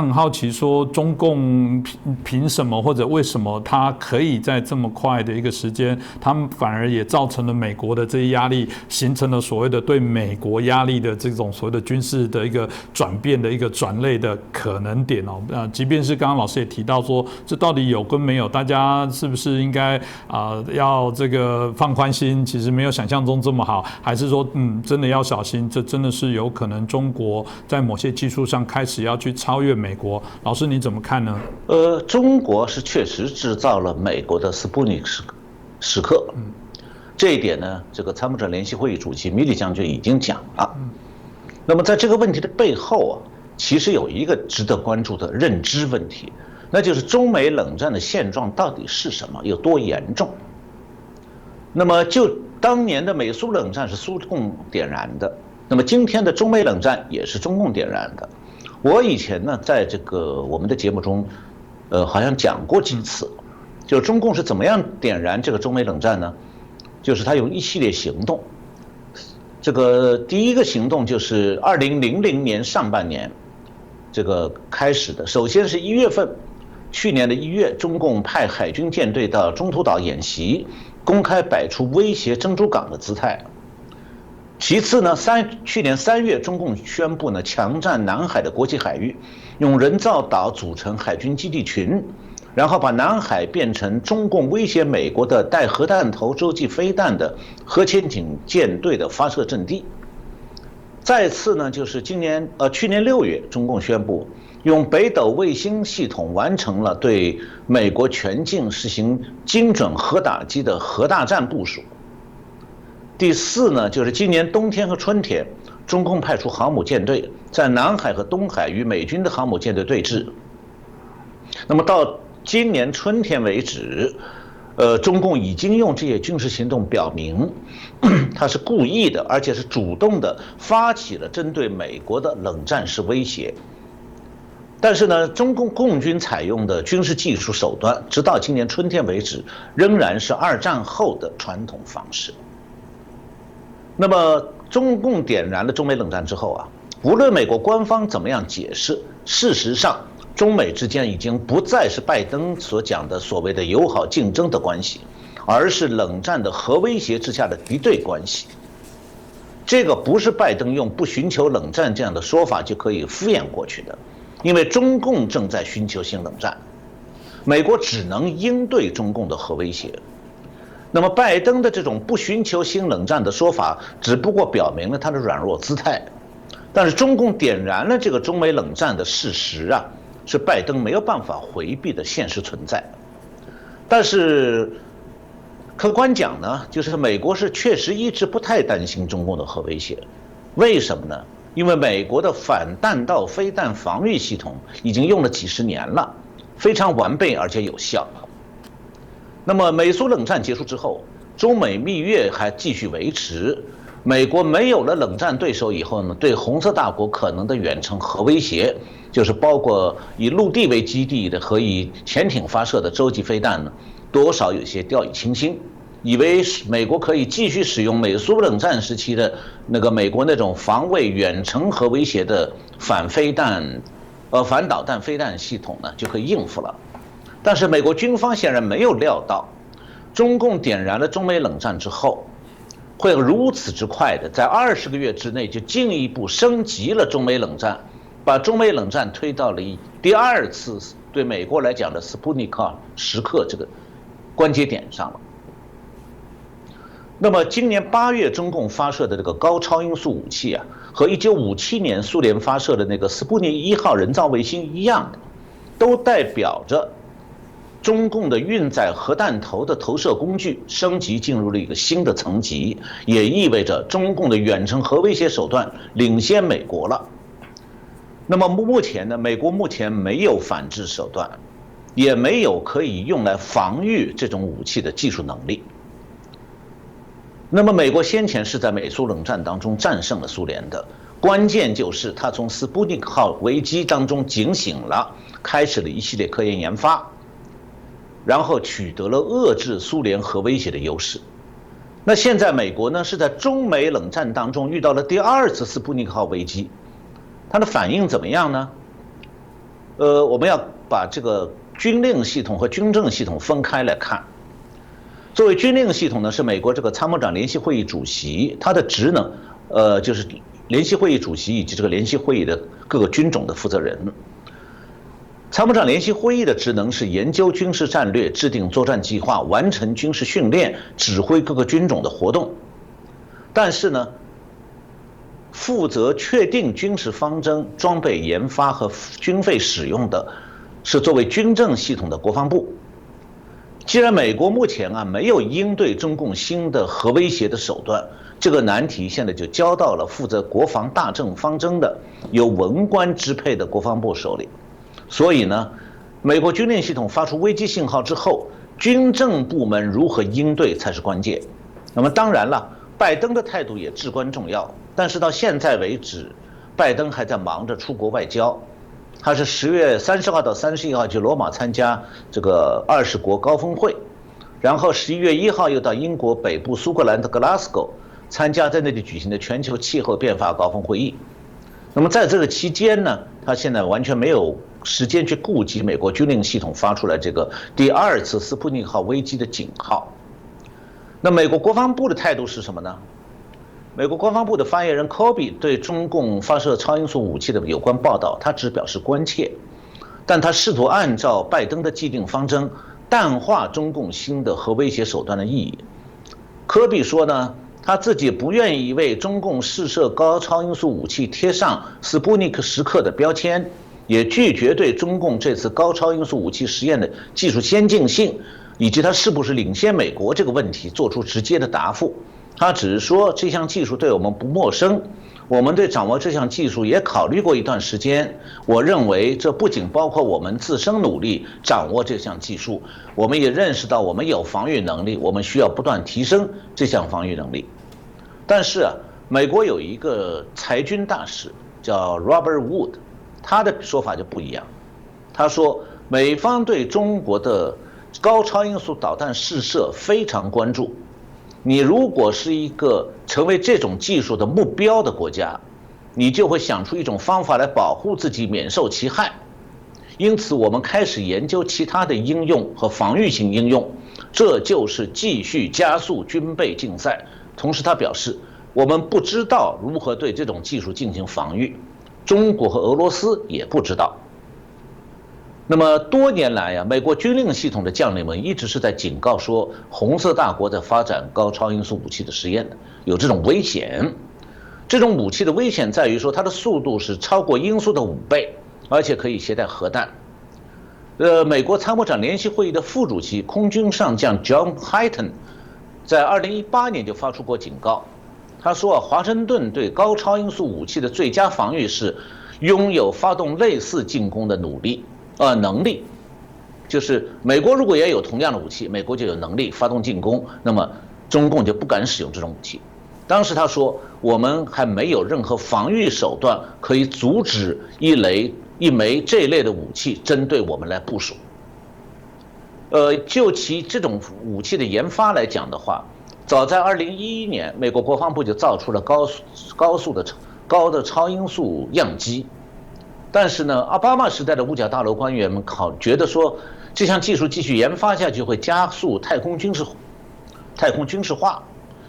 很好奇，说中共凭什么或者为什么他可以在这么快的一个时间，他们反而也造成了美国的这些压力，形成了所谓的对美国压力的这种所谓的军事的一个转变的一个转类的可能点哦。即便是刚刚老师也提到说，这到底有跟没有，大家是不是应该要这个放宽心？其实没有想象中这么好，还是说真的要小心？这真的是有可能中国在某些技术上开始要去超越美国，老师你怎么看呢？中国是确实制造了美国的斯普尼克时刻，这一点呢，这个参谋长联席会议主席米利将军已经讲了。那么在这个问题的背后啊，其实有一个值得关注的认知问题，那就是中美冷战的现状到底是什么，有多严重？那么就当年的美苏冷战是苏共点燃的，那么今天的中美冷战也是中共点燃的。我以前呢，在这个我们的节目中，好像讲过几次，就中共是怎么样点燃这个中美冷战呢？就是他有一系列行动。这个第一个行动就是2000年上半年这个开始的。首先是1月份，去年的1月，中共派海军舰队到中途岛演习，公开摆出威胁珍珠港的姿态。其次呢，去年3月，中共宣布呢强占南海的国际海域，用人造岛组成海军基地群，然后把南海变成中共威胁美国的带核弹头洲际飞弹的核潜艇舰队的发射阵地。再次呢，就是去年6月，中共宣布用北斗卫星系统完成了对美国全境实行精准核打击的核大战部署。第四呢，就是今年冬天和春天，中共派出航母舰队在南海和东海与美军的航母舰队对峙。那么到今年春天为止，中共已经用这些军事行动表明，他是故意的，而且是主动的发起了针对美国的冷战式威胁。但是呢，中共共军采用的军事技术手段，直到今年春天为止，仍然是2战后的传统方式。那么，中共点燃了中美冷战之后啊，无论美国官方怎么样解释，事实上，中美之间已经不再是拜登所讲的所谓的友好竞争的关系，而是冷战的核威胁之下的敌对关系。这个不是拜登用不寻求冷战这样的说法就可以敷衍过去的，因为中共正在寻求新冷战，美国只能应对中共的核威胁。那么拜登的这种不寻求新冷战的说法，只不过表明了他的软弱姿态。但是中共点燃了这个中美冷战的事实啊，是拜登没有办法回避的现实存在。但是客观讲呢，就是美国是确实一直不太担心中共的核威胁。为什么呢？因为美国的反弹道飞弹防御系统已经用了几十年了，非常完备而且有效。那么美苏冷战结束之后，中美蜜月还继续维持。美国没有了冷战对手以后呢，对红色大国可能的远程核威胁，就是包括以陆地为基地的和以潜艇发射的洲际飞弹呢，多少有些掉以轻心，以为美国可以继续使用美苏冷战时期的那个美国那种防卫远程核威胁的反导弹飞弹系统呢，就可以应付了。但是美国军方显然没有料到，中共点燃了中美冷战之后，会如此之快的在20个月之内就进一步升级了中美冷战，把中美冷战推到了第2次对美国来讲的斯普尼克时刻这个关节点上了。那么今年8月中共发射的这个高超音速武器啊，和1957年苏联发射的那个斯普尼1号人造卫星一样的，都代表着中共的运载核弹头的投射工具升级进入了一个新的层级，也意味着中共的远程核威胁手段领先美国了。那么目前呢，美国目前没有反制手段，也没有可以用来防御这种武器的技术能力。那么美国先前是在美苏冷战当中战胜了苏联的，关键就是他从斯普尼克号危机当中警醒了，开始了一系列科研研发，然后取得了遏制苏联核威胁的优势。那现在美国呢，是在中美冷战当中遇到了第2次斯普尼克号危机，它的反应怎么样呢？我们要把这个军令系统和军政系统分开来看。作为军令系统呢，是美国这个参谋长联席会议主席，他的职能，就是联席会议主席以及这个联席会议的各个军种的负责人。参谋长联席会议的职能是研究军事战略、制定作战计划、完成军事训练、指挥各个军种的活动。但是呢，负责确定军事方针、装备研发和军费使用的，是作为军政系统的国防部。既然美国目前没有应对中共新的核威胁的手段，这个难题现在就交到了负责国防大政方针的由文官支配的国防部手里。所以呢，美国军令系统发出危机信号之后，军政部门如何应对才是关键。那么当然了，拜登的态度也至关重要，但是到现在为止，拜登还在忙着出国外交。他是10月30号到31号去罗马参加这个20国高峰会，然后11月1号又到英国北部苏格兰的格拉斯哥参加在那里举行的全球气候变化高峰会议。那么在这个期间呢，他现在完全没有时间去顾及美国军令系统发出来这个第2次斯普尼克号危机的警号。那美国国防部的态度是什么呢？美国国防部的发言人科比对中共发射超音速武器的有关报道，他只表示关切，但他试图按照拜登的既定方针，淡化中共新的核威胁手段的意义。科比说呢，他自己不愿意为中共试射高超音速武器贴上斯普尼克时刻的标签，也拒绝对中共这次高超音速武器实验的技术先进性以及它是不是领先美国这个问题做出直接的答复。他只是说这项技术对我们不陌生，我们对掌握这项技术也考虑过一段时间。我认为这不仅包括我们自身努力掌握这项技术，我们也认识到我们有防御能力，我们需要不断提升这项防御能力。但是美国有一个裁军大使叫 Robert Wood， 他的说法就不一样。他说，美方对中国的高超音速导弹试射非常关注。你如果是一个成为这种技术的目标的国家，你就会想出一种方法来保护自己免受其害。因此，我们开始研究其他的应用和防御性应用，这就是继续加速军备竞赛。同时，他表示，我们不知道如何对这种技术进行防御，中国和俄罗斯也不知道。那么多年来美国军令系统的将领们一直是在警告说，红色大国在发展高超音速武器的实验有这种危险。这种武器的危险在于说，它的速度是超过音速的5倍，而且可以携带核弹。美国参谋长联席会议的副主席空军上将 John Hyten 在2018年就发出过警告。他说，华盛顿对高超音速武器的最佳防御是拥有发动类似进攻的能力，就是美国如果也有同样的武器，美国就有能力发动进攻，那么中共就不敢使用这种武器。当时他说，我们还没有任何防御手段可以阻止一枚这类的武器针对我们来部署。就其这种武器的研发来讲的话，早在2011年，美国国防部就造出了高的超音速样机。但是呢，奥巴马时代的五角大楼官员们觉得说，这项技术继续研发下去会加速太空军事化，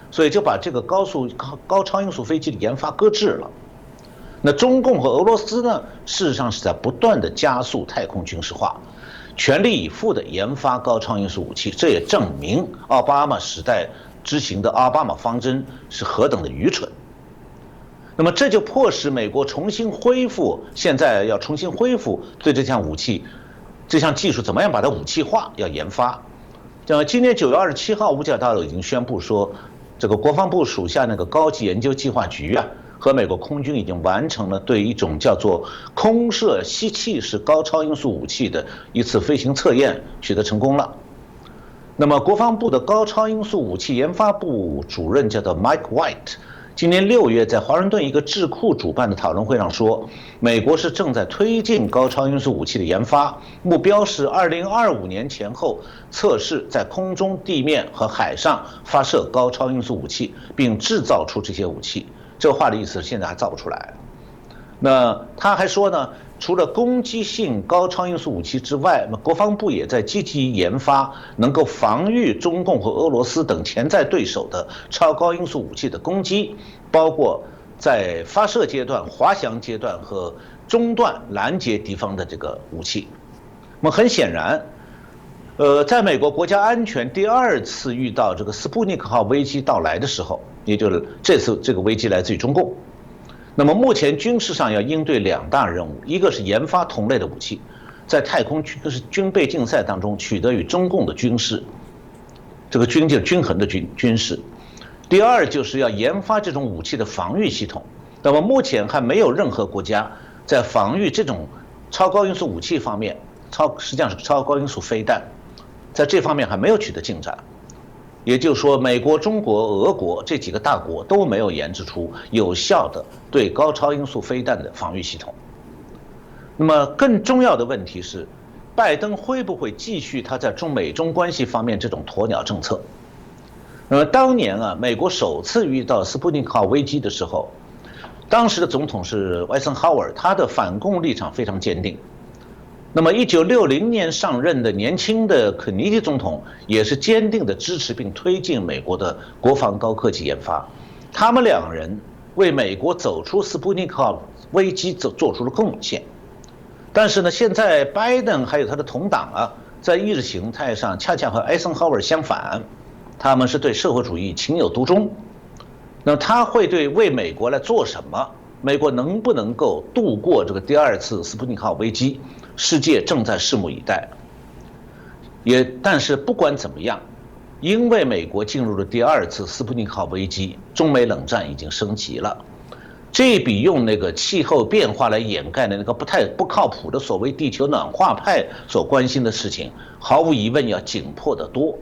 所以就把这个高超音速飞机的研发搁置了。那中共和俄罗斯呢，事实上是在不断的加速太空军事化，全力以赴的研发高超音速武器。这也证明奥巴马时代执行的奥巴马方针是何等的愚蠢。那么这就迫使美国现在要重新恢复对这项技术怎么样把它武器化要研发。今年9月27号，五角大楼已经宣布说，这个国防部属下那个高级研究计划局和美国空军已经完成了对一种叫做空射吸气式高超音速武器的一次飞行测验，取得成功了。那么国防部的高超音速武器研发部主任叫做 Mike White，今年6月，在华盛顿一个智库主办的讨论会上说，美国是正在推进高超音速武器的研发，目标是2025年前后测试在空中、地面和海上发射高超音速武器，并制造出这些武器。这话的意思是现在还造不出来。那他还说呢，除了攻击性高超音速武器之外，国防部也在积极研发能够防御中共和俄罗斯等潜在对手的超高音速武器的攻击，包括在发射阶段、滑翔阶段和中段拦截敌方的这个武器。那么很显然，在美国国家安全第二次遇到这个斯普尼克号危机到来的时候，也就是这次这个危机来自于中共。那么目前军事上要应对2大任务，一个是研发同类的武器，在太空军备竞赛当中取得与中共的军事，这个军就是均衡的军事。第二就是要研发这种武器的防御系统。那么目前还没有任何国家在防御这种超高音速武器方面，实际上是超高音速飞弹，在这方面还没有取得进展。也就是说，美国、中国、俄国这几个大国都没有研制出有效的对高超音速飞弹的防御系统。那么更重要的问题是，拜登会不会继续他在美中关系方面这种鸵鸟政策？那么当年美国首次遇到斯普尼克号危机的时候，当时的总统是艾森豪威尔，他的反共立场非常坚定。那么1960年上任的年轻的肯尼迪总统也是坚定地支持并推进美国的国防高科技研发，他们2人为美国走出斯普尼克号危机做出了贡献。但是呢，现在拜登还有他的同党在意识形态上恰恰和艾森豪威尔相反，他们是对社会主义情有独钟。那么他会为美国来做什么？美国能不能够度过这个第2次斯普尼克号危机？世界正在拭目以待。但是不管怎么样，因为美国进入了第2次斯普尼克号危机，中美冷战已经升级了。这比用那个气候变化来掩盖的那个不靠谱的所谓地球暖化派所关心的事情，毫无疑问要紧迫得多。